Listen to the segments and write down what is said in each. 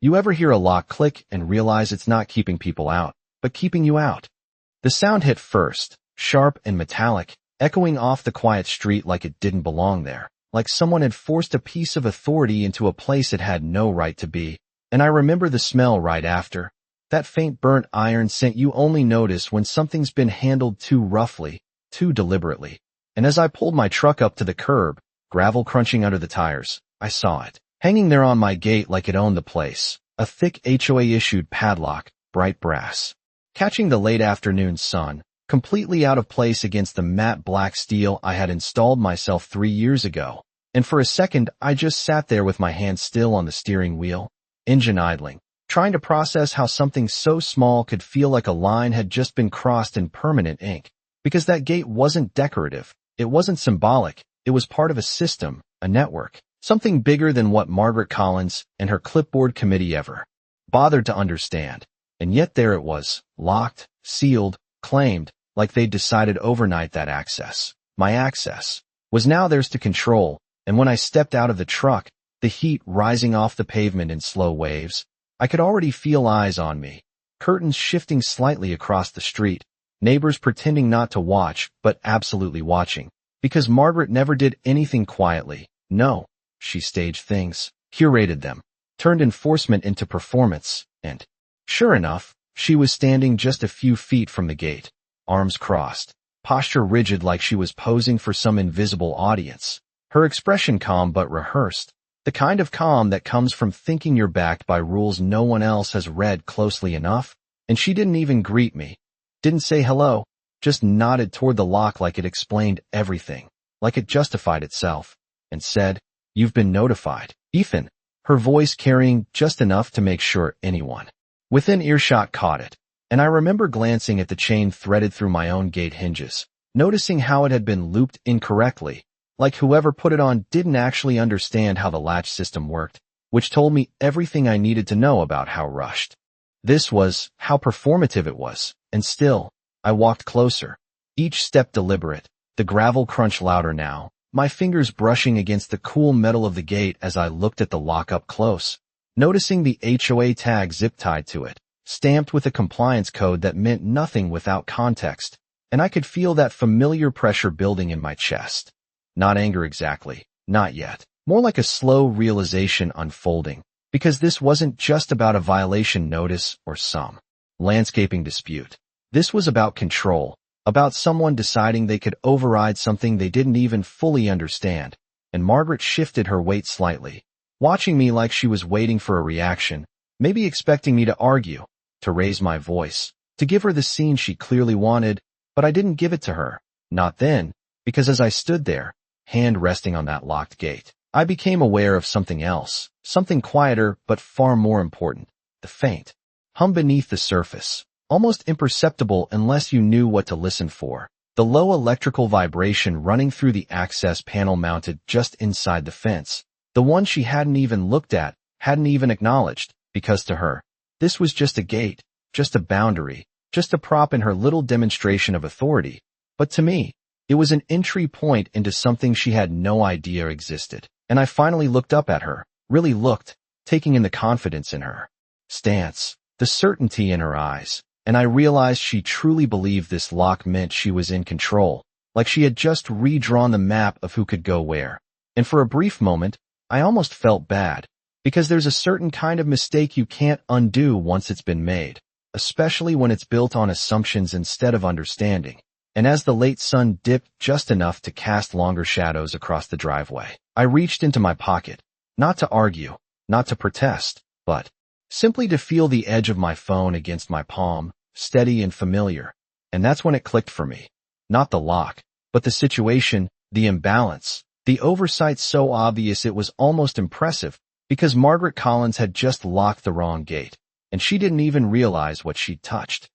You ever hear a lock click and realize it's not keeping people out, but keeping you out? The sound hit first, sharp and metallic, echoing off the quiet street like it didn't belong there, like someone had forced a piece of authority into a place it had no right to be. And I remember the smell right after. That faint burnt iron scent you only notice when something's been handled too roughly, too deliberately. And as I pulled my truck up to the curb, gravel crunching under the tires, I saw it, hanging there on my gate like it owned the place, a thick HOA-issued padlock, bright brass. Catching the late afternoon sun, completely out of place against the matte black steel I had installed myself 3 years ago. And for a second, I just sat there with my hand still on the steering wheel, engine idling, trying to process how something so small could feel like a line had just been crossed in permanent ink. Because that gate wasn't decorative, it wasn't symbolic, it was part of a system, a network, something bigger than what Margaret Collins and her clipboard committee ever bothered to understand. And yet there it was, locked, sealed, claimed, like they'd decided overnight that access, my access, was now theirs to control. And when I stepped out of the truck, the heat rising off the pavement in slow waves, I could already feel eyes on me, curtains shifting slightly across the street, neighbors pretending not to watch, but absolutely watching. Because Margaret never did anything quietly. No, she staged things, curated them, turned enforcement into performance, and, sure enough, she was standing just a few feet from the gate, arms crossed, posture rigid like she was posing for some invisible audience, her expression calm but rehearsed, the kind of calm that comes from thinking you're backed by rules no one else has read closely enough. And she didn't even greet me, didn't say hello, just nodded toward the lock like it explained everything, like it justified itself, and said, "You've been notified, Ethan," her voice carrying just enough to make sure anyone within earshot caught it. And I remember glancing at the chain threaded through my own gate hinges, noticing how it had been looped incorrectly, like whoever put it on didn't actually understand how the latch system worked, which told me everything I needed to know about how rushed this was, how performative it was. And still, I walked closer, each step deliberate, the gravel crunch louder now, my fingers brushing against the cool metal of the gate as I looked at the lock up close, noticing the HOA tag zip-tied to it, stamped with a compliance code that meant nothing without context, and I could feel that familiar pressure building in my chest. Not anger exactly, not yet, more like a slow realization unfolding, because this wasn't just about a violation notice or some landscaping dispute. This was about control, about someone deciding they could override something they didn't even fully understand. And Margaret shifted her weight slightly, watching me like she was waiting for a reaction, maybe expecting me to argue, to raise my voice, to give her the scene she clearly wanted, but I didn't give it to her. Not then, because as I stood there, hand resting on that locked gate, I became aware of something else, something quieter but far more important, the faint hum beneath the surface, almost imperceptible unless you knew what to listen for, the low electrical vibration running through the access panel mounted just inside the fence, the one she hadn't even looked at, hadn't even acknowledged, because to her, this was just a gate, just a boundary, just a prop in her little demonstration of authority. But to me, it was an entry point into something she had no idea existed. And I finally looked up at her, really looked, taking in the confidence in her stance, the certainty in her eyes, and I realized she truly believed this lock meant she was in control, like she had just redrawn the map of who could go where. And for a brief moment, I almost felt bad, because there's a certain kind of mistake you can't undo once it's been made, especially when it's built on assumptions instead of understanding. And as the late sun dipped just enough to cast longer shadows across the driveway, I reached into my pocket, not to argue, not to protest, but simply to feel the edge of my phone against my palm, steady and familiar. And that's when it clicked for me. Not the lock, but the situation, the imbalance, the oversight so obvious it was almost impressive, because Margaret Collins had just locked the wrong gate, and she didn't even realize what she'd touched.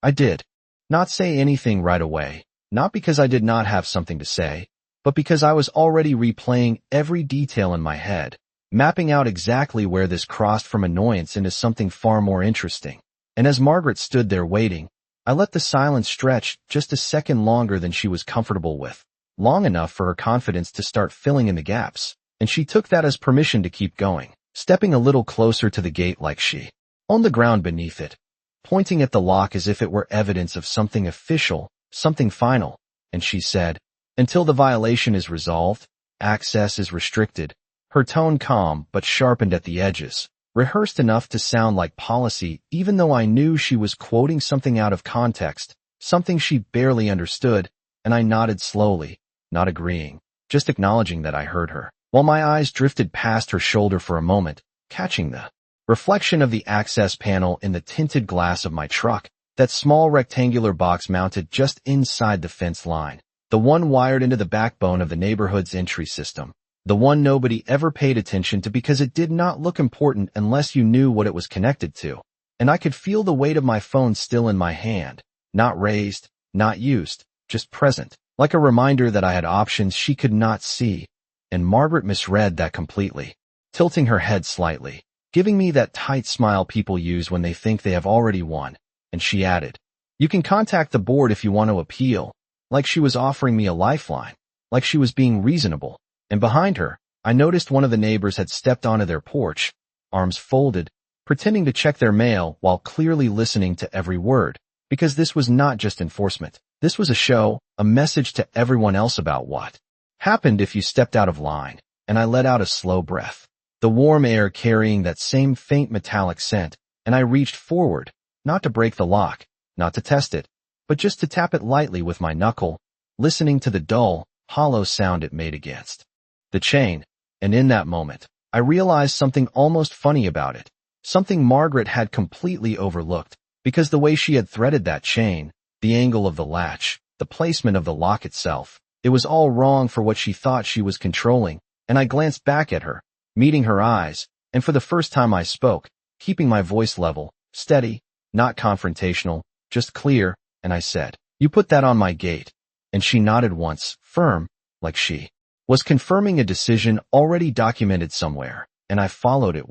I did not say anything right away, not because I did not have something to say, but because I was already replaying every detail in my head, mapping out exactly where this crossed from annoyance into something far more interesting. And as Margaret stood there waiting, I let the silence stretch just a second longer than she was comfortable with, long enough for her confidence to start filling in the gaps, and she took that as permission to keep going. stepping a little closer to the gate like she on the ground beneath it, pointing at the lock as if it were evidence of something official, something final, and she said, "Until the violation is resolved, access is restricted." Her tone calm but sharpened at the edges, rehearsed enough to sound like policy even though I knew she was quoting something out of context, something she barely understood, and I nodded slowly, not agreeing, just acknowledging that I heard her, while my eyes drifted past her shoulder for a moment, catching the reflection of the access panel in the tinted glass of my truck, that small rectangular box mounted just inside the fence line, the one wired into the backbone of the neighborhood's entry system, the one nobody ever paid attention to because it did not look important unless you knew what it was connected to. And I could feel the weight of my phone still in my hand, not raised, not used, just present, like a reminder that I had options she could not see. And Margaret misread that completely, tilting her head slightly, giving me that tight smile people use when they think they have already won, and she added, "You can contact the board if you want to appeal," like she was offering me a lifeline, like she was being reasonable. And behind her, I noticed one of the neighbors had stepped onto their porch, arms folded, pretending to check their mail while clearly listening to every word, because this was not just enforcement. This was a show, a message to everyone else about what happened if you stepped out of line, and I let out a slow breath, the warm air carrying that same faint metallic scent, and I reached forward, not to break the lock, not to test it, but just to tap it lightly with my knuckle, listening to the dull, hollow sound it made against the chain, and in that moment, I realized something almost funny about it, something Margaret had completely overlooked, because the way she had threaded that chain, the angle of the latch, the placement of the lock itself, it was all wrong for what she thought she was controlling, and I glanced back at her, meeting her eyes, and for the first time I spoke, keeping my voice level, steady, not confrontational, just clear, and I said, "You put that on my gate." And she nodded once, firm, like she was confirming a decision already documented somewhere, and I followed it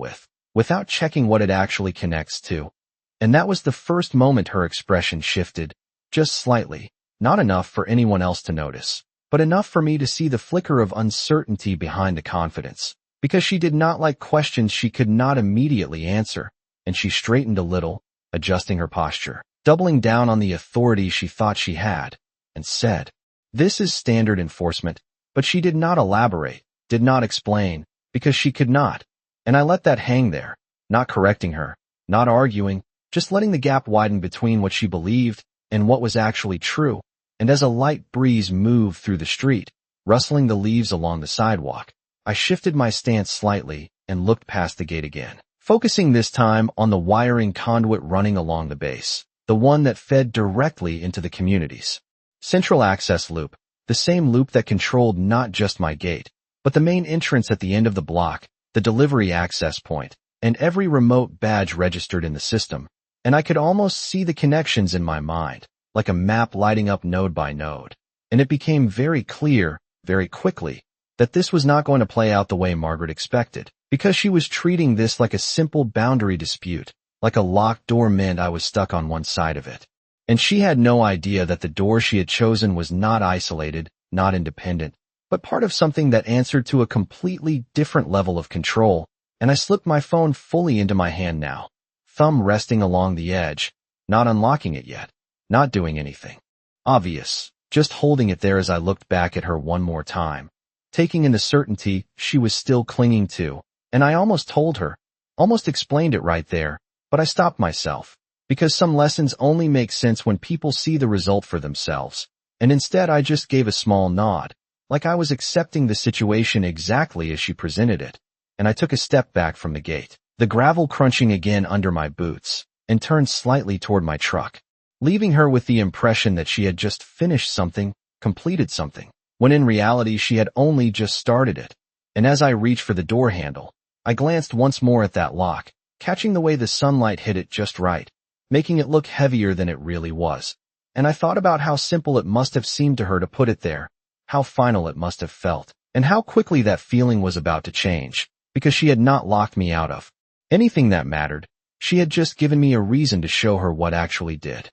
without checking what it actually connects to. And that was the first moment her expression shifted, just slightly, not enough for anyone else to notice, but enough for me to see the flicker of uncertainty behind the confidence, because she did not like questions she could not immediately answer, and she straightened a little, adjusting her posture, doubling down on the authority she thought she had, and said, "This is standard enforcement," but she did not elaborate, did not explain, because she could not, and I let that hang there, not correcting her, not arguing, just letting the gap widen between what she believed and what was actually true. And as a light breeze moved through the street, rustling the leaves along the sidewalk, I shifted my stance slightly and looked past the gate again, focusing this time on the wiring conduit running along the base, the one that fed directly into the community's central access loop, the same loop that controlled not just my gate, but the main entrance at the end of the block, the delivery access point, and every remote badge registered in the system. And I could almost see the connections in my mind, like a map lighting up node by node. And it became very clear, very quickly, that this was not going to play out the way Margaret expected, because she was treating this like a simple boundary dispute, like a locked door meant I was stuck on one side of it. And she had no idea that the door she had chosen was not isolated, not independent, but part of something that answered to a completely different level of control. And I slipped my phone fully into my hand now, thumb resting along the edge, not unlocking it yet, not doing anything obvious, just holding it there as I looked back at her one more time, taking in the certainty she was still clinging to. And I almost told her, almost explained it right there, but I stopped myself, because some lessons only make sense when people see the result for themselves. And instead I just gave a small nod, like I was accepting the situation exactly as she presented it. And I took a step back from the gate, the gravel crunching again under my boots, and turned slightly toward my truck, leaving her with the impression that she had just finished something, completed something, when in reality she had only just started it. And as I reached for the door handle, I glanced once more at that lock, catching the way the sunlight hit it just right, making it look heavier than it really was. And I thought about how simple it must have seemed to her to put it there, how final it must have felt, and how quickly that feeling was about to change, because she had not locked me out of anything that mattered. She had just given me a reason to show her what actually did.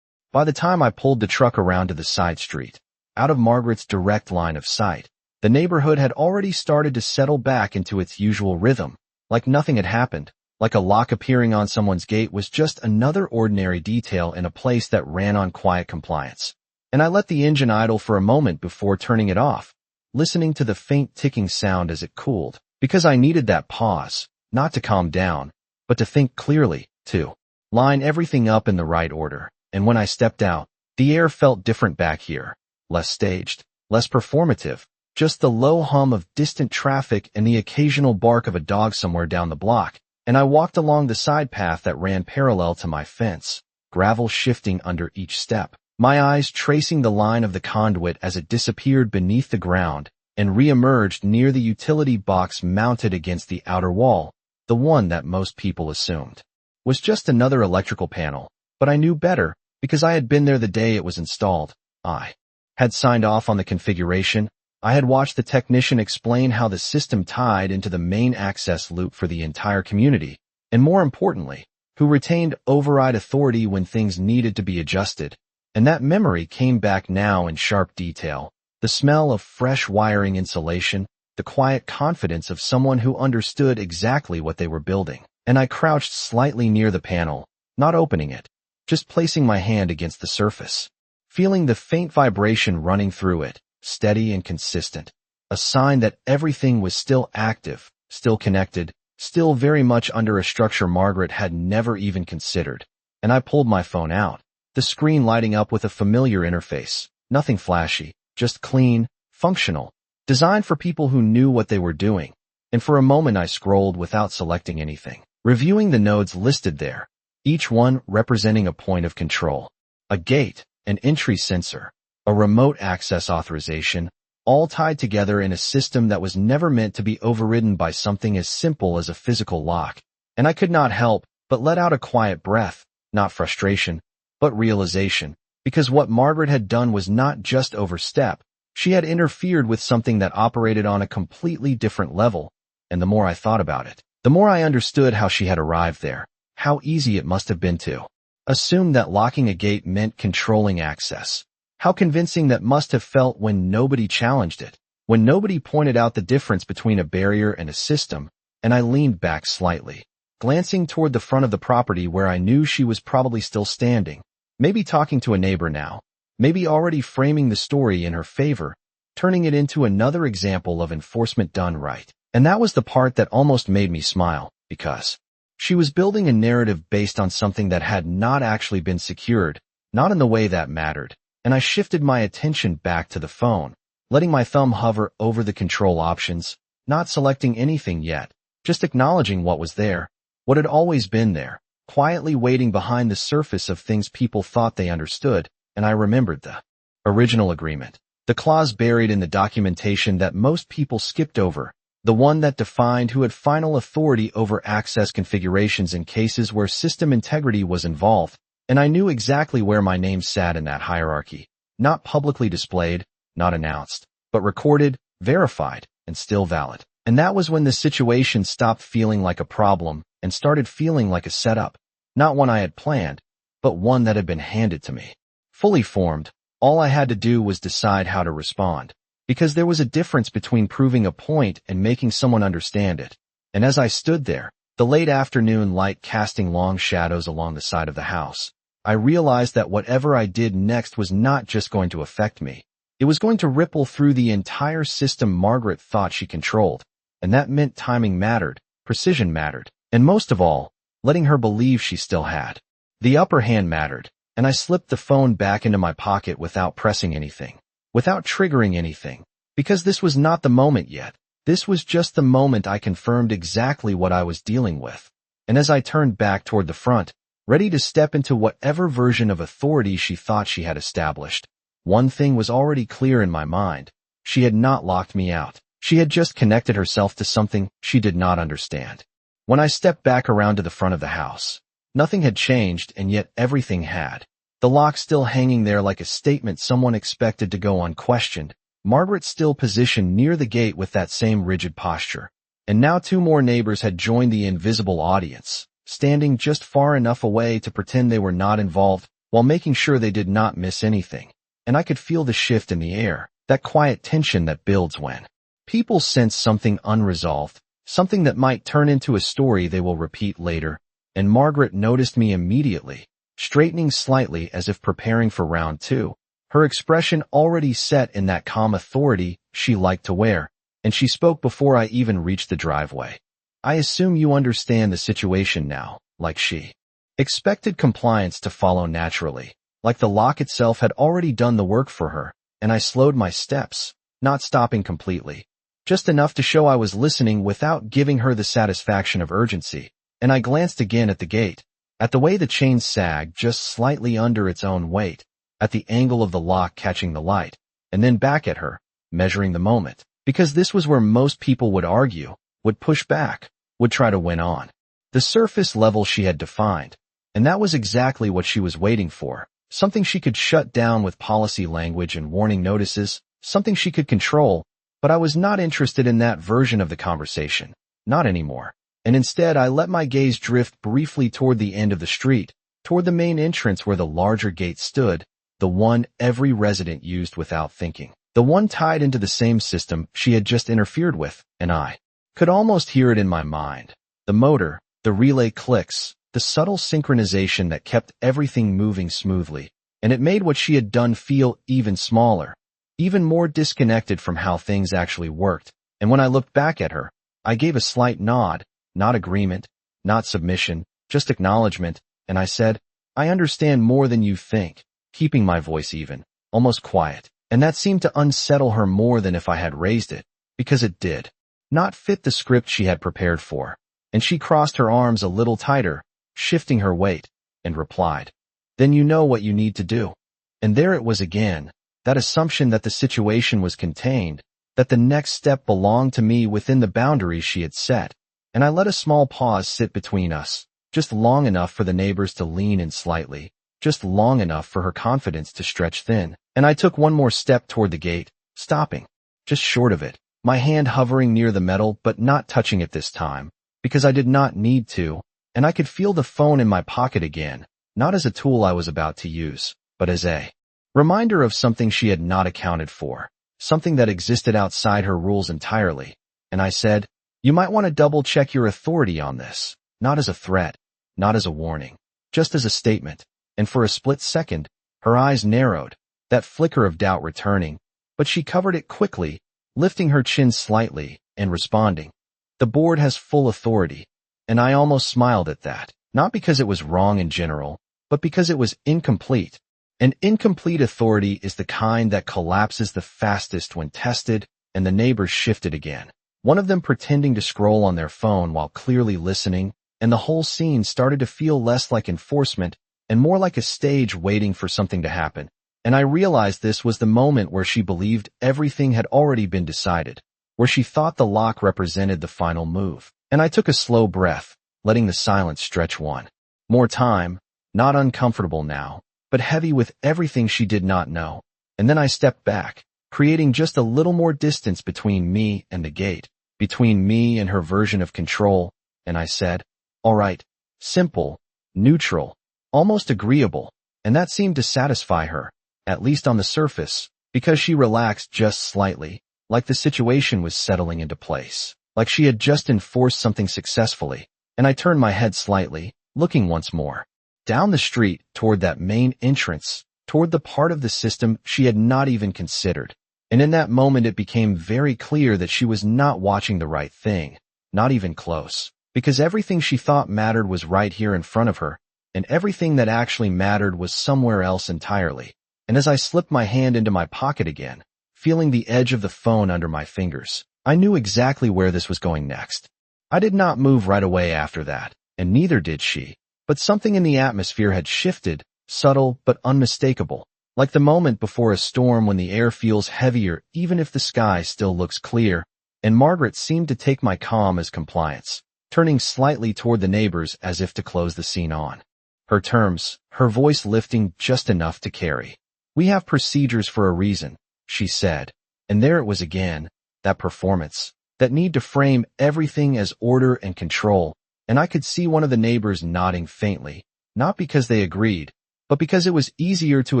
By the time I pulled the truck around to the side street, out of Margaret's direct line of sight, the neighborhood had already started to settle back into its usual rhythm, like nothing had happened, like a lock appearing on someone's gate was just another ordinary detail in a place that ran on quiet compliance. And I let the engine idle for a moment before turning it off, listening to the faint ticking sound as it cooled, because I needed that pause, not to calm down, but to think clearly, to line everything up in the right order. And when I stepped out, the air felt different back here, less staged, less performative, just the low hum of distant traffic and the occasional bark of a dog somewhere down the block. And I walked along the side path that ran parallel to my fence, gravel shifting under each step, my eyes tracing the line of the conduit as it disappeared beneath the ground and re-emerged near the utility box mounted against the outer wall, the one that most people assumed was just another electrical panel. But I knew better because I had been there the day it was installed. I had signed off on the configuration. I had watched the technician explain how the system tied into the main access loop for the entire community, and more importantly, who retained override authority when things needed to be adjusted. And that memory came back now in sharp detail. The smell of fresh wiring insulation, the quiet confidence of someone who understood exactly what they were building. And I crouched slightly near the panel, not opening it, just placing my hand against the surface, feeling the faint vibration running through it, steady and consistent, a sign that everything was still active, still connected, still very much under a structure Margaret had never even considered. And I pulled my phone out, the screen lighting up with a familiar interface, nothing flashy, just clean, functional, designed for people who knew what they were doing. And for a moment I scrolled without selecting anything, reviewing the nodes listed there, each one representing a point of control, a gate, an entry sensor, a remote access authorization, all tied together in a system that was never meant to be overridden by something as simple as a physical lock. And I could not help but let out a quiet breath, not frustration, but realization, because what Margaret had done was not just overstep, she had interfered with something that operated on a completely different level. And the more I thought about it, the more I understood how she had arrived there, how easy it must have been to assume that locking a gate meant controlling access. How convincing that must have felt when nobody challenged it, when nobody pointed out the difference between a barrier and a system. And I leaned back slightly, glancing toward the front of the property where I knew she was probably still standing, maybe talking to a neighbor now, maybe already framing the story in her favor, turning it into another example of enforcement done right. And that was the part that almost made me smile, because she was building a narrative based on something that had not actually been secured, not in the way that mattered. And I shifted my attention back to the phone, letting my thumb hover over the control options, not selecting anything yet, just acknowledging what was there, what had always been there, quietly waiting behind the surface of things people thought they understood. And I remembered the original agreement, the clause buried in the documentation that most people skipped over, the one that defined who had final authority over access configurations in cases where system integrity was involved. And I knew exactly where my name sat in that hierarchy, not publicly displayed, not announced, but recorded, verified, and still valid. And that was when the situation stopped feeling like a problem and started feeling like a setup, not one I had planned, but one that had been handed to me. Fully formed, all I had to do was decide how to respond, because there was a difference between proving a point and making someone understand it. And as I stood there, the late afternoon light casting long shadows along the side of the house, I realized that whatever I did next was not just going to affect me. It was going to ripple through the entire system Margaret thought she controlled. And that meant timing mattered, precision mattered, and most of all, letting her believe she still had the upper hand mattered. And I slipped the phone back into my pocket without pressing anything, without triggering anything, because this was not the moment yet. This was just the moment I confirmed exactly what I was dealing with. And as I turned back toward the front, ready to step into whatever version of authority she thought she had established, one thing was already clear in my mind. She had not locked me out. She had just connected herself to something she did not understand. When I stepped back around to the front of the house, nothing had changed, and yet everything had. The lock still hanging there like a statement someone expected to go unquestioned. Margaret still positioned near the gate with that same rigid posture. And now 2 more neighbors had joined the invisible audience, standing just far enough away to pretend they were not involved, while making sure they did not miss anything. And I could feel the shift in the air, that quiet tension that builds when people sense something unresolved, something that might turn into a story they will repeat later, and Margaret noticed me immediately, straightening slightly as if preparing for round two, her expression already set in that calm authority she liked to wear, and she spoke before I even reached the driveway. I assume you understand the situation now, like she expected compliance to follow naturally, like the lock itself had already done the work for her, and I slowed my steps, not stopping completely, just enough to show I was listening without giving her the satisfaction of urgency, and I glanced again at the gate, at the way the chain sagged just slightly under its own weight, at the angle of the lock catching the light, and then back at her, measuring the moment, because this was where most people would argue, would push back, would try to win on the surface level she had defined, and that was exactly what she was waiting for, something she could shut down with policy language and warning notices, something she could control, but I was not interested in that version of the conversation, not anymore, and instead I let my gaze drift briefly toward the end of the street, toward the main entrance where the larger gate stood, the one every resident used without thinking, the one tied into the same system she had just interfered with, and I could almost hear it in my mind. The motor, the relay clicks, the subtle synchronization that kept everything moving smoothly, and it made what she had done feel even smaller, even more disconnected from how things actually worked, and when I looked back at her, I gave a slight nod, not agreement, not submission, just acknowledgement, and I said, I understand more than you think, keeping my voice even, almost quiet, and that seemed to unsettle her more than if I had raised it, because it did not fit the script she had prepared for, and she crossed her arms a little tighter, shifting her weight, and replied, then you know what you need to do. And there it was again, that assumption that the situation was contained, that the next step belonged to me within the boundaries she had set, and I let a small pause sit between us, just long enough for the neighbors to lean in slightly, just long enough for her confidence to stretch thin, and I took one more step toward the gate, stopping, just short of it, my hand hovering near the metal but not touching it this time, because I did not need to, and I could feel the phone in my pocket again, not as a tool I was about to use, but as a reminder of something she had not accounted for, something that existed outside her rules entirely, and I said, you might want to double-check your authority on this, not as a threat, not as a warning, just as a statement, and for a split second, her eyes narrowed, that flicker of doubt returning, but she covered it quickly, lifting her chin slightly, and responding, the board has full authority, and I almost smiled at that, not because it was wrong in general, but because it was incomplete. An incomplete authority is the kind that collapses the fastest when tested, and the neighbors shifted again, one of them pretending to scroll on their phone while clearly listening, and the whole scene started to feel less like enforcement and more like a stage waiting for something to happen. And I realized this was the moment where she believed everything had already been decided, where she thought the lock represented the final move. And I took a slow breath, letting the silence stretch one more time, not uncomfortable now, but heavy with everything she did not know. And then I stepped back, creating just a little more distance between me and the gate, between me and her version of control, and I said, all right, simple, neutral, almost agreeable, and that seemed to satisfy her, at least on the surface, because she relaxed just slightly, like the situation was settling into place, like she had just enforced something successfully, and I turned my head slightly, looking once more down the street toward that main entrance, toward the part of the system she had not even considered, and in that moment it became very clear that she was not watching the right thing, not even close, because everything she thought mattered was right here in front of her, and everything that actually mattered was somewhere else entirely. And as I slipped my hand into my pocket again, feeling the edge of the phone under my fingers, I knew exactly where this was going next. I did not move right away after that, and neither did she, but something in the atmosphere had shifted, subtle but unmistakable, like the moment before a storm when the air feels heavier even if the sky still looks clear, and Margaret seemed to take my calm as compliance, turning slightly toward the neighbors as if to close the scene on her terms, her voice lifting just enough to carry. We have procedures for a reason, she said, and there it was again, that performance, that need to frame everything as order and control, and I could see one of the neighbors nodding faintly, not because they agreed, but because it was easier to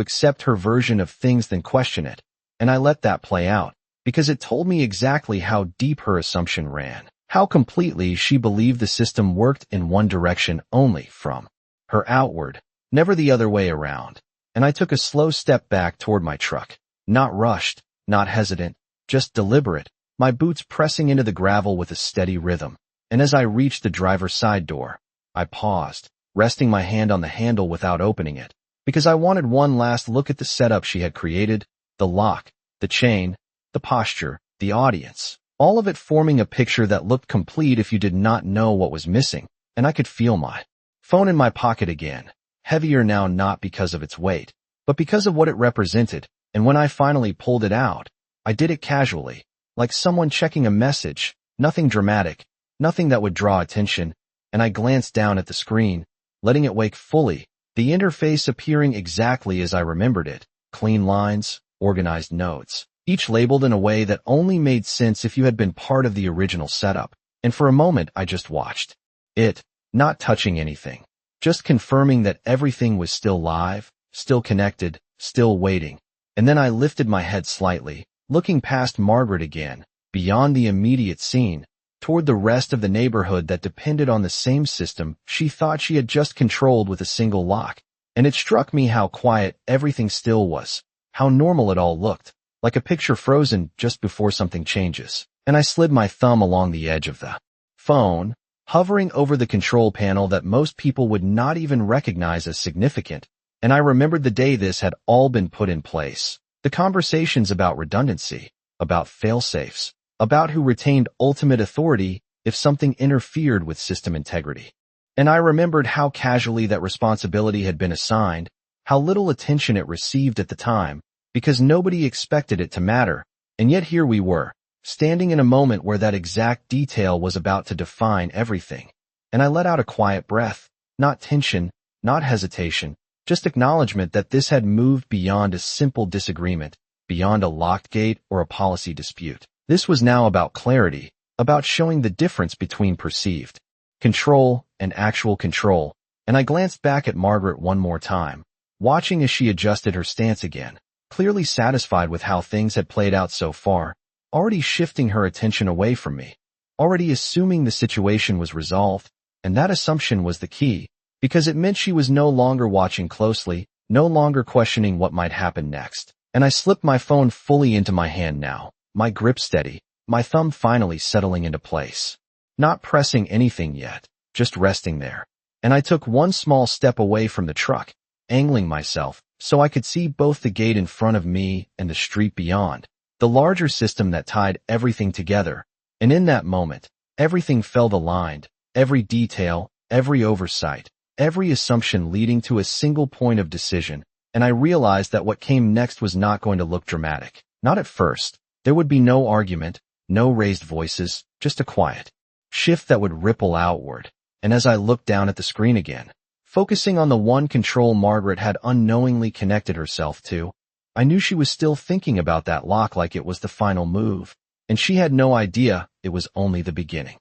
accept her version of things than question it, and I let that play out, because it told me exactly how deep her assumption ran, how completely she believed the system worked in one direction only, from her outward, never the other way around. And I took a slow step back toward my truck, not rushed, not hesitant, just deliberate, my boots pressing into the gravel with a steady rhythm. And as I reached the driver's side door, I paused, resting my hand on the handle without opening it, because I wanted one last look at the setup she had created, the lock, the chain, the posture, the audience, all of it forming a picture that looked complete if you did not know what was missing. And I could feel my phone in my pocket again, heavier now, not because of its weight, but because of what it represented. And when I finally pulled it out, I did it casually, like someone checking a message, nothing dramatic, nothing that would draw attention. And I glanced down at the screen, letting it wake fully, the interface appearing exactly as I remembered it, clean lines, organized notes, each labeled in a way that only made sense if you had been part of the original setup. And for a moment I just watched it, not touching anything, just confirming that everything was still live, still connected, still waiting. And then I lifted my head slightly, looking past Margaret again, beyond the immediate scene, toward the rest of the neighborhood that depended on the same system she thought she had just controlled with a single lock. And it struck me how quiet everything still was, how normal it all looked, like a picture frozen just before something changes. And I slid my thumb along the edge of the phone, hovering over the control panel that most people would not even recognize as significant. And I remembered the day this had all been put in place. The conversations about redundancy, about fail-safes, about who retained ultimate authority if something interfered with system integrity. And I remembered how casually that responsibility had been assigned, how little attention it received at the time, because nobody expected it to matter. And yet here we were, standing in a moment where that exact detail was about to define everything. And I let out a quiet breath, not tension, not hesitation, just acknowledgement that this had moved beyond a simple disagreement, beyond a locked gate or a policy dispute. This was now about clarity, about showing the difference between perceived control and actual control. And I glanced back at Margaret one more time, watching as she adjusted her stance again, clearly satisfied with how things had played out so far, already shifting her attention away from me, already assuming the situation was resolved. And that assumption was the key, because it meant she was no longer watching closely, no longer questioning what might happen next. And I slipped my phone fully into my hand now, my grip steady, my thumb finally settling into place. Not pressing anything yet, just resting there. And I took one small step away from the truck, angling myself so I could see both the gate in front of me and the street beyond, the larger system that tied everything together. And in that moment, everything felt aligned, every detail, every oversight, every assumption leading to a single point of decision. And I realized that what came next was not going to look dramatic. Not at first. There would be no argument, no raised voices, just a quiet shift that would ripple outward. And as I looked down at the screen again, focusing on the one control Margaret had unknowingly connected herself to, I knew she was still thinking about that lock like it was the final move, and she had no idea it was only the beginning.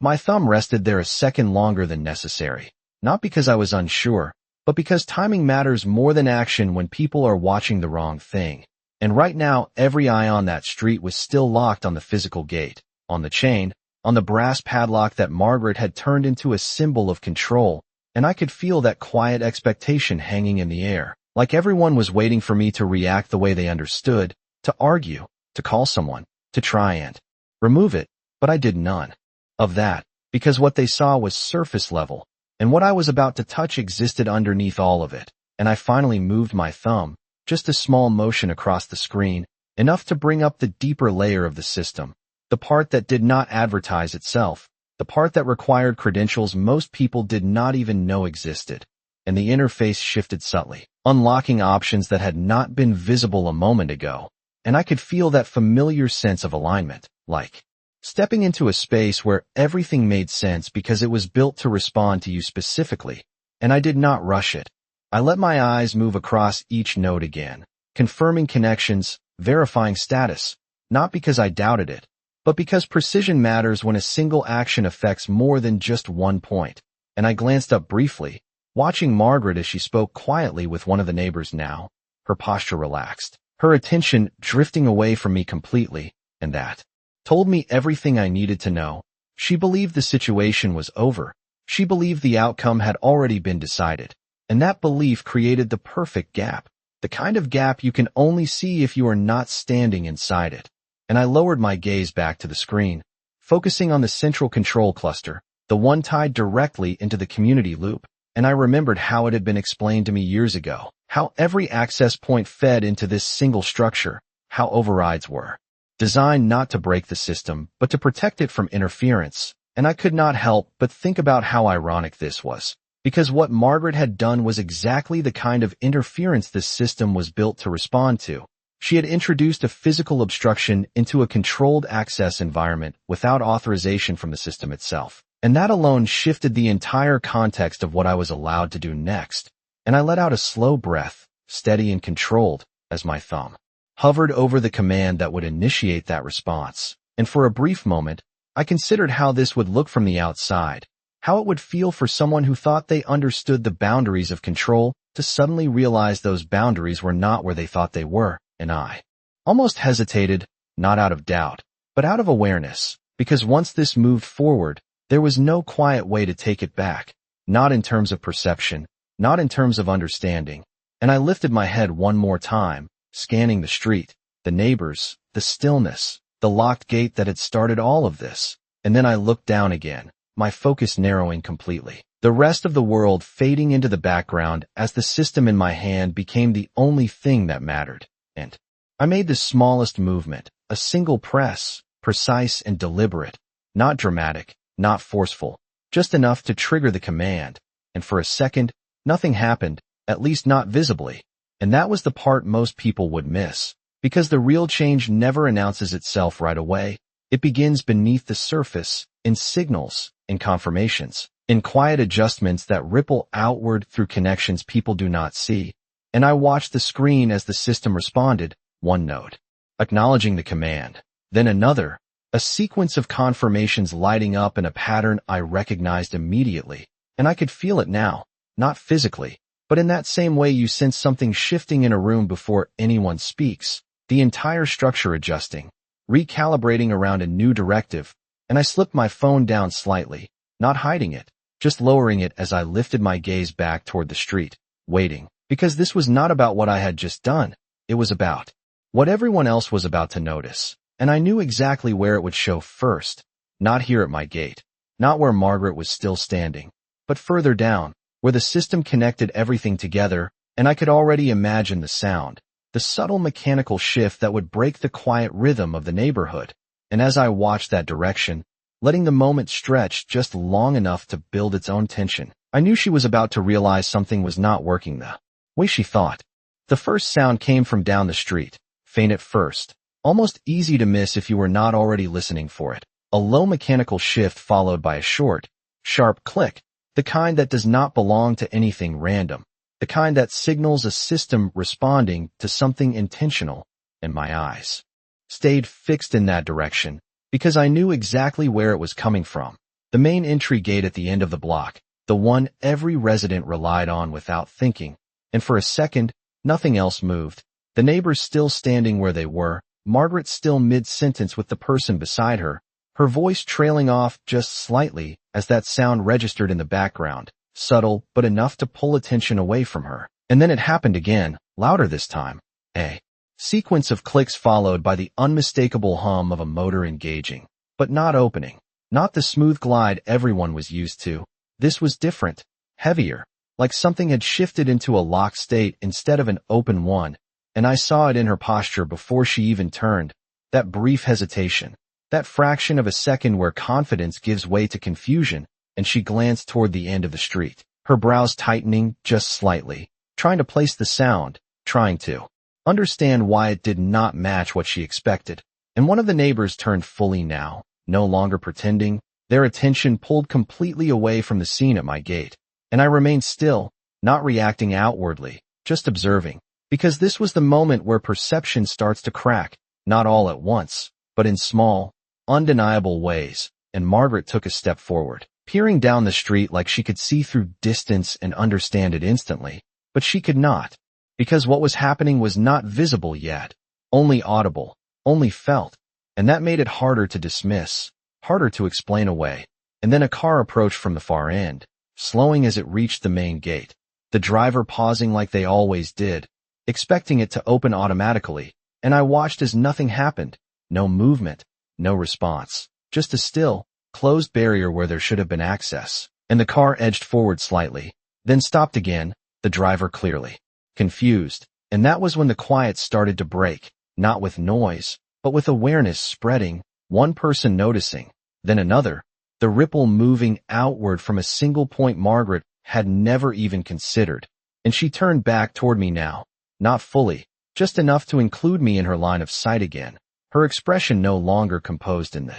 My thumb rested there a second longer than necessary, not because I was unsure, but because timing matters more than action when people are watching the wrong thing. And right now, every eye on that street was still locked on the physical gate, on the chain, on the brass padlock that Margaret had turned into a symbol of control. And I could feel that quiet expectation hanging in the air, like everyone was waiting for me to react the way they understood, to argue, to call someone, to try and remove it. But I did none of that, because what they saw was surface level, and what I was about to touch existed underneath all of it. And I finally moved my thumb, just a small motion across the screen, enough to bring up the deeper layer of the system, the part that did not advertise itself, the part that required credentials most people did not even know existed. And the interface shifted subtly, unlocking options that had not been visible a moment ago. And I could feel that familiar sense of alignment, like stepping into a space where everything made sense because it was built to respond to you specifically. And I did not rush it. I let my eyes move across each node again, confirming connections, verifying status, not because I doubted it, but because precision matters when a single action affects more than just one point. And I glanced up briefly, watching Margaret as she spoke quietly with one of the neighbors now, her posture relaxed, her attention drifting away from me completely. And that told me everything I needed to know. She believed the situation was over. She believed the outcome had already been decided. And that belief created the perfect gap. The kind of gap you can only see if you are not standing inside it. And I lowered my gaze back to the screen, focusing on the central control cluster, the one tied directly into the community loop. And I remembered how it had been explained to me years ago, how every access point fed into this single structure, how overrides were designed not to break the system, but to protect it from interference. And I could not help but think about how ironic this was, because what Margaret had done was exactly the kind of interference this system was built to respond to. She had introduced a physical obstruction into a controlled access environment without authorization from the system itself. And that alone shifted the entire context of what I was allowed to do next. And I let out a slow breath, steady and controlled, as my thumb hovered over the command that would initiate that response. And for a brief moment, I considered how this would look from the outside, how it would feel for someone who thought they understood the boundaries of control to suddenly realize those boundaries were not where they thought they were. And I almost hesitated, not out of doubt, but out of awareness, because once this moved forward, there was no quiet way to take it back, not in terms of perception, not in terms of understanding. And I lifted my head one more time, scanning the street, the neighbors, the stillness, the locked gate that had started all of this. And then I looked down again, my focus narrowing completely, the rest of the world fading into the background as the system in my hand became the only thing that mattered. And I made the smallest movement, a single press, precise and deliberate, not dramatic, not forceful, just enough to trigger the command. And for a second, nothing happened, at least not visibly. And that was the part most people would miss, because the real change never announces itself right away. It begins beneath the surface, in signals, in confirmations, in quiet adjustments that ripple outward through connections people do not see. And I watched the screen as the system responded, one note, acknowledging the command, then another, a sequence of confirmations lighting up in a pattern I recognized immediately. And I could feel it now, not physically, but in that same way you sense something shifting in a room before anyone speaks, the entire structure adjusting, recalibrating around a new directive. And I slipped my phone down slightly, not hiding it, just lowering it as I lifted my gaze back toward the street, waiting, because this was not about what I had just done. It was about what everyone else was about to notice. And I knew exactly where it would show first, not here at my gate, not where Margaret was still standing, but further down, where the system connected everything together. And I could already imagine the sound, the subtle mechanical shift that would break the quiet rhythm of the neighborhood. And as I watched that direction, letting the moment stretch just long enough to build its own tension, I knew she was about to realize something was not working the way she thought. The first sound came from down the street, faint at first, almost easy to miss if you were not already listening for it. A low mechanical shift followed by a short, sharp click, the kind that does not belong to anything random, the kind that signals a system responding to something intentional. And my eyes stayed fixed in that direction, because I knew exactly where it was coming from. The main entry gate at the end of the block, the one every resident relied on without thinking. And for a second, nothing else moved. The neighbors still standing where they were, Margaret still mid-sentence with the person beside her, her voice trailing off just slightly as that sound registered in the background, subtle but enough to pull attention away from her. And then it happened again, louder this time. A sequence of clicks followed by the unmistakable hum of a motor engaging, but not opening. Not the smooth glide everyone was used to. This was different, heavier, like something had shifted into a locked state instead of an open one. And I saw it in her posture before she even turned, that brief hesitation, that fraction of a second where confidence gives way to confusion. And she glanced toward the end of the street, her brows tightening just slightly, trying to place the sound, trying to understand why it did not match what she expected. And one of the neighbors turned fully now, no longer pretending, their attention pulled completely away from the scene at my gate. And I remained still, not reacting outwardly, just observing, because this was the moment where perception starts to crack, not all at once, but in small, undeniable ways. And Margaret took a step forward, peering down the street like she could see through distance and understand it instantly. But she could not, because what was happening was not visible yet, only audible, only felt. And that made it harder to dismiss, harder to explain away. And then a car approached from the far end, slowing as it reached the main gate. The driver pausing like they always did, expecting it to open automatically, and I watched as nothing happened. No movement, no response, just a still, closed barrier where there should have been access. And the car edged forward slightly, then stopped again, the driver clearly confused. And that was when the quiet started to break, not with noise, but with awareness spreading, one person noticing, then another, the ripple moving outward from a single point Margaret had never even considered. And she turned back toward me now, not fully, just enough to include me in her line of sight again, her expression no longer composed in the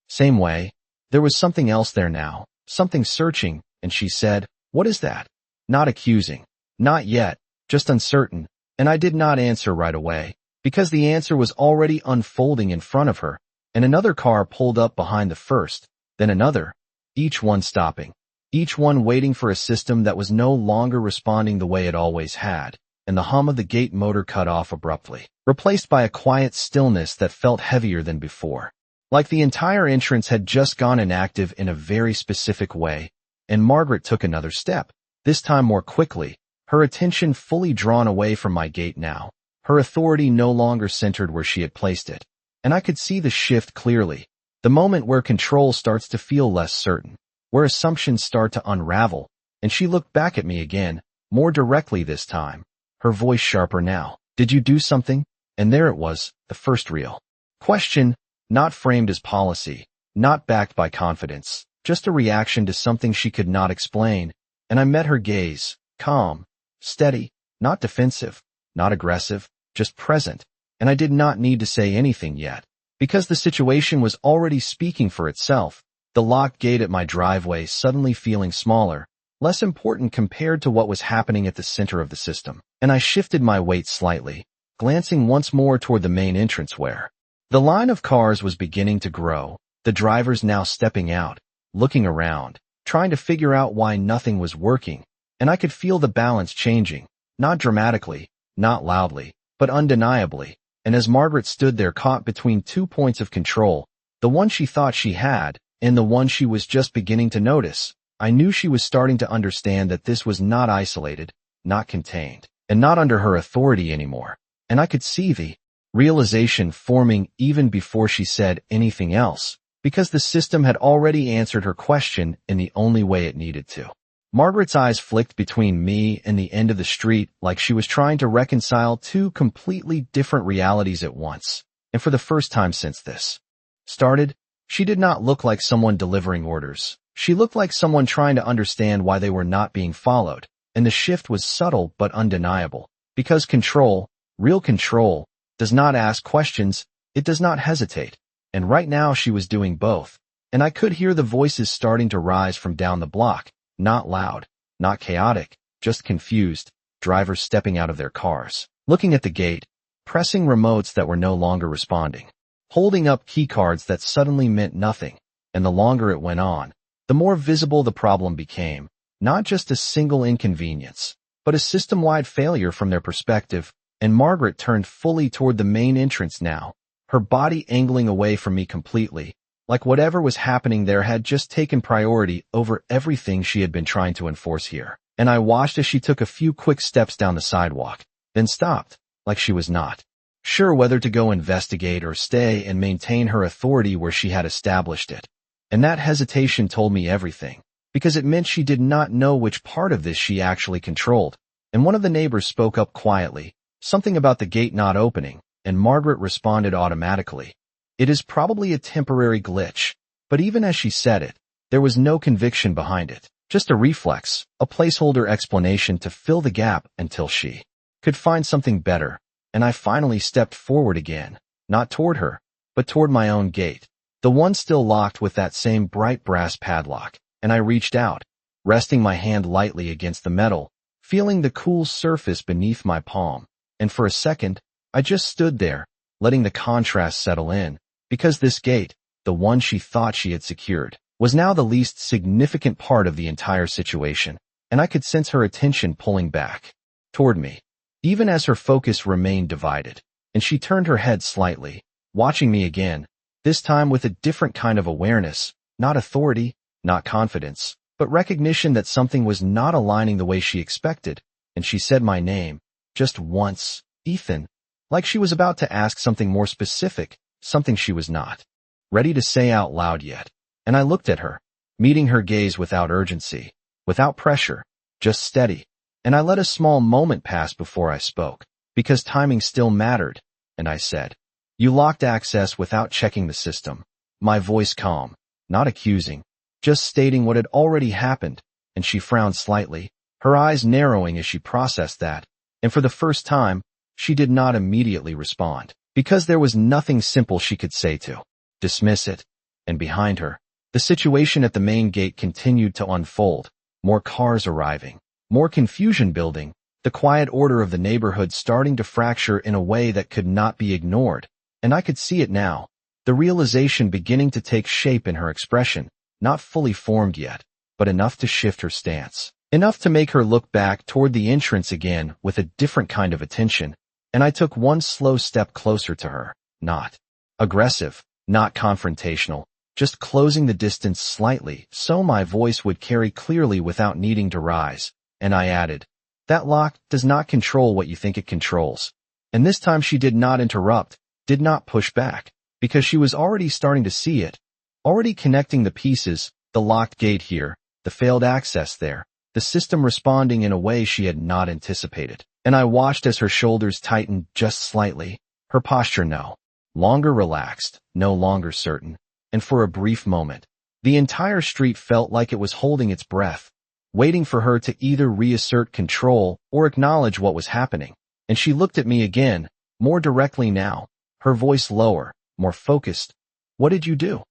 same way. There was something else there now, something searching, and she said, "What is that?" Not accusing. Not yet, just uncertain, and I did not answer right away, because the answer was already unfolding in front of her, and another car pulled up behind the first, then another, each one stopping, each one waiting for a system that was no longer responding the way it always had, and the hum of the gate motor cut off abruptly, replaced by a quiet stillness that felt heavier than before. Like the entire entrance had just gone inactive in a very specific way, and Margaret took another step, this time more quickly, her attention fully drawn away from my gate now, her authority no longer centered where she had placed it. And I could see the shift clearly, the moment where control starts to feel less certain, where assumptions start to unravel, and she looked back at me again, more directly this time, her voice sharper now. "Did you do something?" And there it was, the first real question, not framed as policy, not backed by confidence, just a reaction to something she could not explain. And I met her gaze, calm, steady, not defensive, not aggressive, just present. And I did not need to say anything yet, because the situation was already speaking for itself, the locked gate at my driveway suddenly feeling smaller, less important compared to what was happening at the center of the system. And I shifted my weight slightly, glancing once more toward the main entrance where the line of cars was beginning to grow, the drivers now stepping out, looking around, trying to figure out why nothing was working, and I could feel the balance changing, not dramatically, not loudly, but undeniably. And as Margaret stood there caught between 2 points of control, the one she thought she had, and the one she was just beginning to notice, I knew she was starting to understand that this was not isolated, not contained, and not under her authority anymore. And I could see the realization forming even before she said anything else, because the system had already answered her question in the only way it needed to. Margaret's eyes flicked between me and the end of the street like she was trying to reconcile two completely different realities at once. And for the first time since this started, she did not look like someone delivering orders. She looked like someone trying to understand why they were not being followed. And the shift was subtle but undeniable, because control, real control, does not ask questions, it does not hesitate. And right now she was doing both. And I could hear the voices starting to rise from down the block, not loud, not chaotic, just confused, drivers stepping out of their cars, looking at the gate, pressing remotes that were no longer responding, holding up key cards that suddenly meant nothing. And the longer it went on, the more visible the problem became, not just a single inconvenience, but a system-wide failure from their perspective. And Margaret turned fully toward the main entrance now, her body angling away from me completely, like whatever was happening there had just taken priority over everything she had been trying to enforce here. And I watched as she took a few quick steps down the sidewalk, then stopped, like she was not sure whether to go investigate or stay and maintain her authority where she had established it. And that hesitation told me everything, because it meant she did not know which part of this she actually controlled. And one of the neighbors spoke up quietly, something about the gate not opening, and Margaret responded automatically. "It is probably a temporary glitch," but even as she said it, there was no conviction behind it, just a reflex, a placeholder explanation to fill the gap until she could find something better. And I finally stepped forward again, not toward her, but toward my own gate, the one still locked with that same bright brass padlock, and I reached out, resting my hand lightly against the metal, feeling the cool surface beneath my palm. And for a second, I just stood there, letting the contrast settle in, because this gate, the one she thought she had secured, was now the least significant part of the entire situation, and I could sense her attention pulling back toward me, even as her focus remained divided. And she turned her head slightly, watching me again, this time with a different kind of awareness, not authority, not confidence, but recognition that something was not aligning the way she expected, and she said my name, just once, Ethan, like she was about to ask something more specific, something she was not ready to say out loud yet. And I looked at her, meeting her gaze without urgency, without pressure, just steady. And I let a small moment pass before I spoke, because timing still mattered, and I said, "You locked access without checking the system." My voice calm, not accusing, just stating what had already happened, and she frowned slightly, her eyes narrowing as she processed that, and for the first time, she did not immediately respond, because there was nothing simple she could say to dismiss it. And behind her, the situation at the main gate continued to unfold, more cars arriving, more confusion building, the quiet order of the neighborhood starting to fracture in a way that could not be ignored, and I could see it now, the realization beginning to take shape in her expression, not fully formed yet, but enough to shift her stance, enough to make her look back toward the entrance again with a different kind of attention, and I took one slow step closer to her, not aggressive, not confrontational, just closing the distance slightly so my voice would carry clearly without needing to rise, and I added, "That lock does not control what you think it controls." And this time she did not interrupt, did not push back, because she was already starting to see it, already connecting the pieces, the locked gate here, the failed access there, the system responding in a way she had not anticipated. And I watched as her shoulders tightened just slightly, her posture no longer relaxed, no longer certain, and for a brief moment, the entire street felt like it was holding its breath, waiting for her to either reassert control or acknowledge what was happening. And she looked at me again, more directly now, her voice lower, more focused. "What did you do?"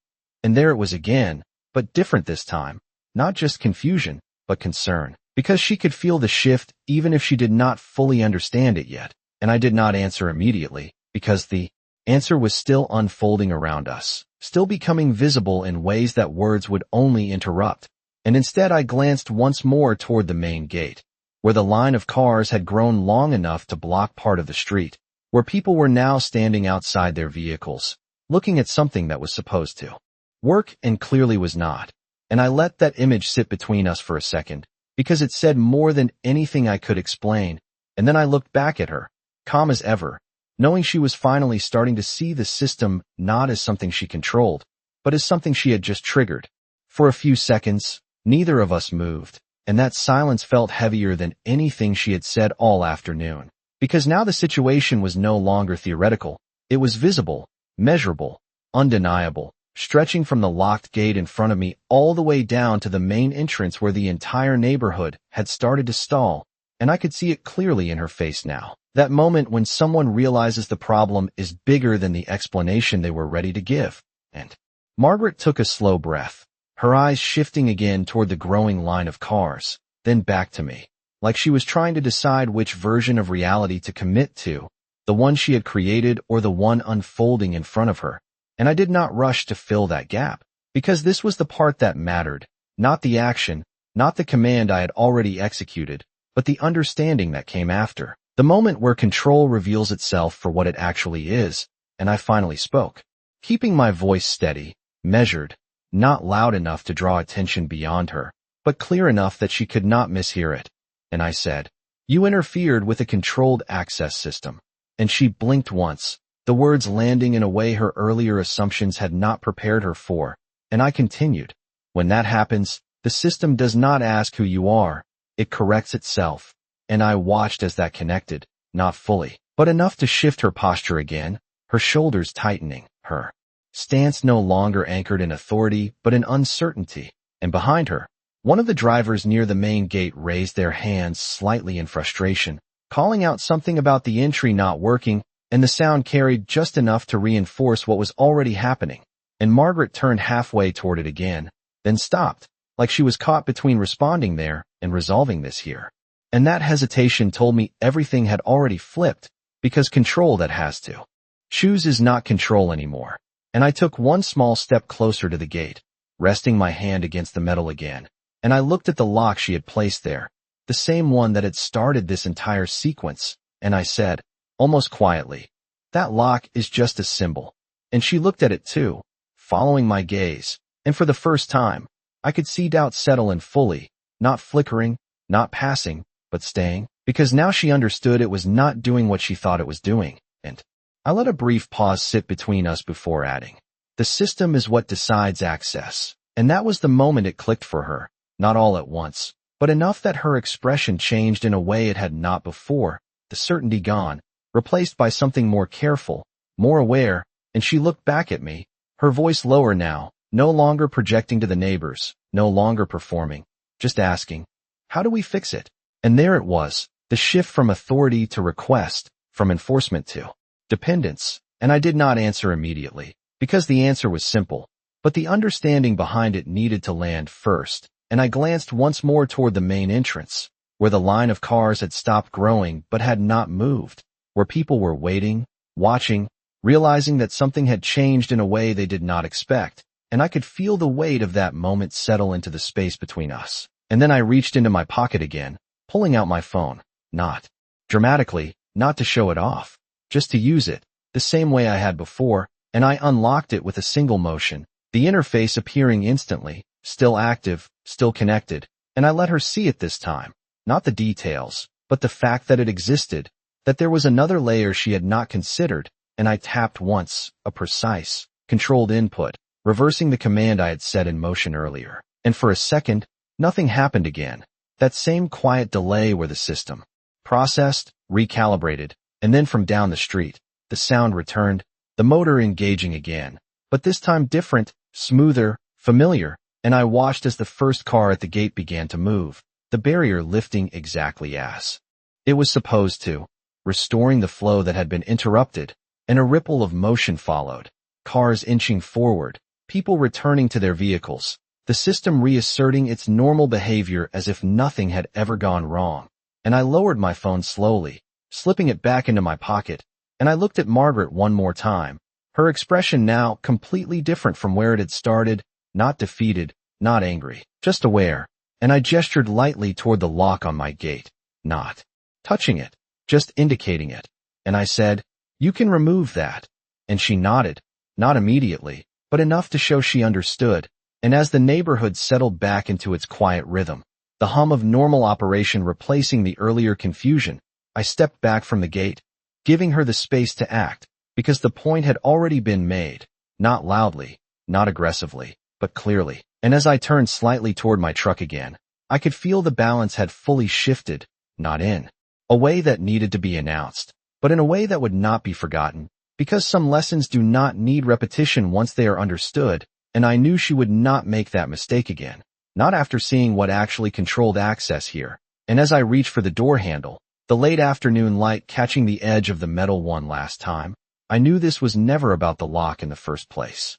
And there it was again, but different this time, not just confusion, but concern, because she could feel the shift even if she did not fully understand it yet. And I did not answer immediately, because the answer was still unfolding around us, still becoming visible in ways that words would only interrupt. And instead I glanced once more toward the main gate, where the line of cars had grown long enough to block part of the street, where people were now standing outside their vehicles, looking at something that was supposed to work and clearly was not. And I let that image sit between us for a second, because it said more than anything I could explain, and then I looked back at her, calm as ever, knowing she was finally starting to see the system not as something she controlled, but as something she had just triggered. For a few seconds, neither of us moved, and that silence felt heavier than anything she had said all afternoon, because now the situation was no longer theoretical, it was visible, measurable, undeniable, stretching from the locked gate in front of me all the way down to the main entrance where the entire neighborhood had started to stall, and I could see it clearly in her face now. That moment when someone realizes the problem is bigger than the explanation they were ready to give. And Margaret took a slow breath, her eyes shifting again toward the growing line of cars, then back to me, like she was trying to decide which version of reality to commit to, the one she had created or the one unfolding in front of her. And I did not rush to fill that gap, because this was the part that mattered, not the action, not the command I had already executed, but the understanding that came after. The moment where control reveals itself for what it actually is, and I finally spoke, keeping my voice steady, measured, not loud enough to draw attention beyond her, but clear enough that she could not mishear it. And I said, "You interfered with a controlled access system." And she blinked once, the words landing in a way her earlier assumptions had not prepared her for, and I continued, "When that happens, the system does not ask who you are, it corrects itself." And I watched as that connected, not fully, but enough to shift her posture again, her shoulders tightening, her stance no longer anchored in authority but in uncertainty. And behind her, one of the drivers near the main gate raised their hands slightly in frustration, calling out something about the entry not working, and the sound carried just enough to reinforce what was already happening. And Margaret turned halfway toward it again, then stopped, like she was caught between responding there and resolving this here. And that hesitation told me everything had already flipped, because control that has to choose is not control anymore. And I took one small step closer to the gate, resting my hand against the metal again, and I looked at the lock she had placed there, the same one that had started this entire sequence, and I said, almost quietly, "That lock is just a symbol." And she looked at it too, following my gaze, and for the first time, I could see doubt settle in fully, not flickering, not passing, but staying, because now she understood it was not doing what she thought it was doing, and I let a brief pause sit between us before adding, the system is what decides access, and that was the moment it clicked for her, not all at once, but enough that her expression changed in a way it had not before, the certainty gone, replaced by something more careful, more aware, and she looked back at me, her voice lower now, no longer projecting to the neighbors, no longer performing, just asking, how do we fix it? And there it was, the shift from authority to request, from enforcement to dependence, and I did not answer immediately, because the answer was simple, but the understanding behind it needed to land first, and I glanced once more toward the main entrance, where the line of cars had stopped growing but had not moved, where people were waiting, watching, realizing that something had changed in a way they did not expect, and I could feel the weight of that moment settle into the space between us. And then I reached into my pocket again, pulling out my phone, not dramatically, not to show it off, just to use it, the same way I had before, and I unlocked it with a single motion, the interface appearing instantly, still active, still connected, and I let her see it this time, not the details, but the fact that it existed, that there was another layer she had not considered, and I tapped once, a precise, controlled input, reversing the command I had set in motion earlier, and for a second, nothing happened again. That same quiet delay where the system processed, recalibrated, and then from down the street, the sound returned, the motor engaging again, but this time different, smoother, familiar, and I watched as the first car at the gate began to move, the barrier lifting exactly as it was supposed to, restoring the flow that had been interrupted, and a ripple of motion followed, cars inching forward, people returning to their vehicles, the system reasserting its normal behavior as if nothing had ever gone wrong, and I lowered my phone slowly, slipping it back into my pocket, and I looked at Margaret one more time, her expression now completely different from where it had started, not defeated, not angry, just aware, and I gestured lightly toward the lock on my gate, not touching it, just indicating it, and I said, you can remove that, and she nodded, not immediately, but enough to show she understood, and as the neighborhood settled back into its quiet rhythm, the hum of normal operation replacing the earlier confusion, I stepped back from the gate, giving her the space to act, because the point had already been made, not loudly, not aggressively, but clearly, and as I turned slightly toward my truck again, I could feel the balance had fully shifted, not in a way that needed to be announced, but in a way that would not be forgotten, because some lessons do not need repetition once they are understood, and I knew she would not make that mistake again, not after seeing what actually controlled access here, and as I reached for the door handle, the late afternoon light catching the edge of the metal one last time, I knew this was never about the lock in the first place.